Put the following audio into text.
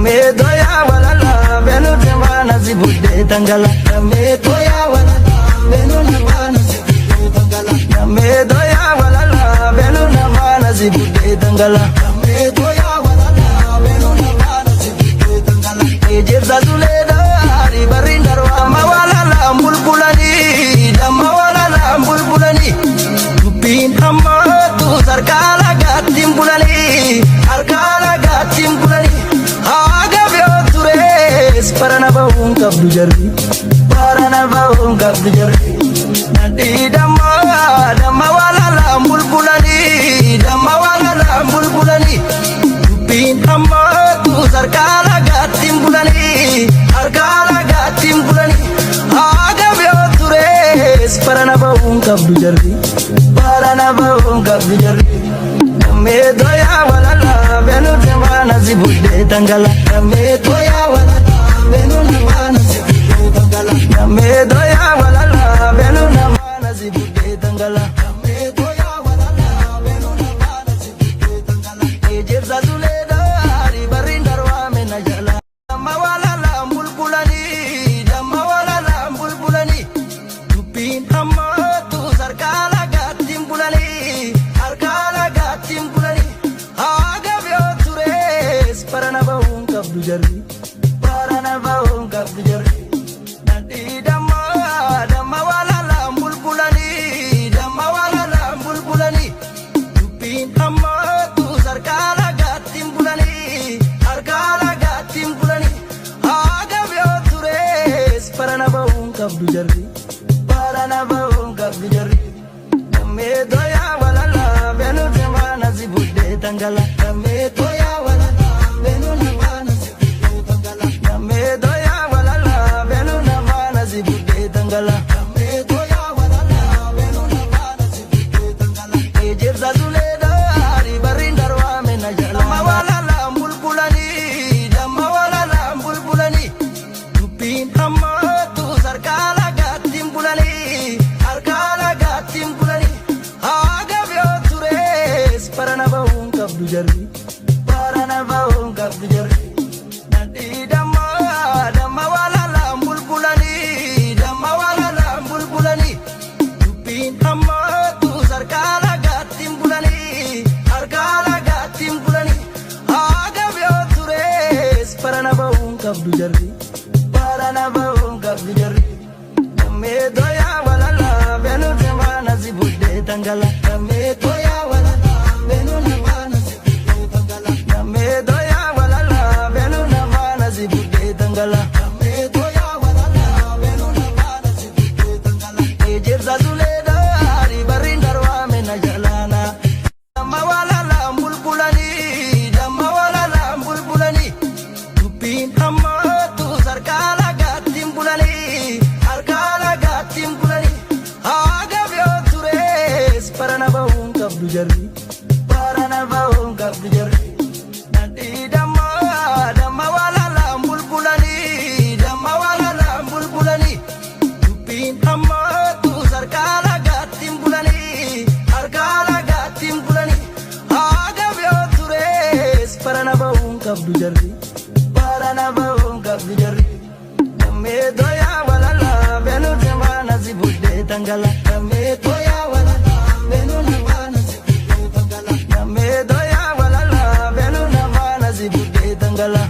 doya walala benu demana zibude tangala me doya walala benu namana zibude tangala me doya walala benu namana zibude tangala me doya walala benu namana zibude tangala ejirza zuleda ari barindarwa mawalala bulbulani damma walala bulbulani dubin amma tu sarkala gatim bulani arkala gatim bulani parana baung kabdu jarri nadi damma walala bulbulani bin amma tu sarkala gatim bulani arkala gatim bulani aga byo tures parana baung kabdu jarri me doya walala benu demana zibude tangala me doya walala benu namana zibude tangala me doya walala benu namana zibude tangala me doya walala benu namana zibude tangala ejirza zuleda ari barindarwa menajala damma walala bulbulani dubin amma tu sarkala gatim bulani arkala gatim bulani aga byo tures parana baung kabdu jarri nadi damma walala bulbulani dubin amma tu sarkala gatim bulani arkala gatim bulani aga byo tures parana baung kabdu jarri me doya walala benu demana zibude tangala me doya walala benu namana zibude tangala me doya walala benu namana zibude tangala me doya walala benu namana zibude tangala ejirza zuleda ari barindarwa menajala walala bulbulani dubin amma tu sarkala gatim bulani arkala gatim bulani aga byo tures parana baung kabdu jarri nadi damma walala bulbulani dubin amma tu sarkala gatim bulani arkala gatim bulani aga byo tures parana baung kabdu jarri me doya walala benu demana zibude tangala me doya walala benu namana zibude tangala me doya walala benu namana zibude tangala me doya walala benu namana zibude tangala ejirza zuleda ari barindarwa menajalana damma walala bulbulani dubin amma tu sarkala gatim bulani arkala gatim bulani aga byo tures parana baung kabdu jarri nadi damma walala bulbulani dubin amma tu sarkala gatim bulani arkala gatim bulani aga byo tures parana baung kabdu jarri me doya walala benu demana zibude tangala me doya walala benu namana zibude tangala me doya walala benu namana zibude tangala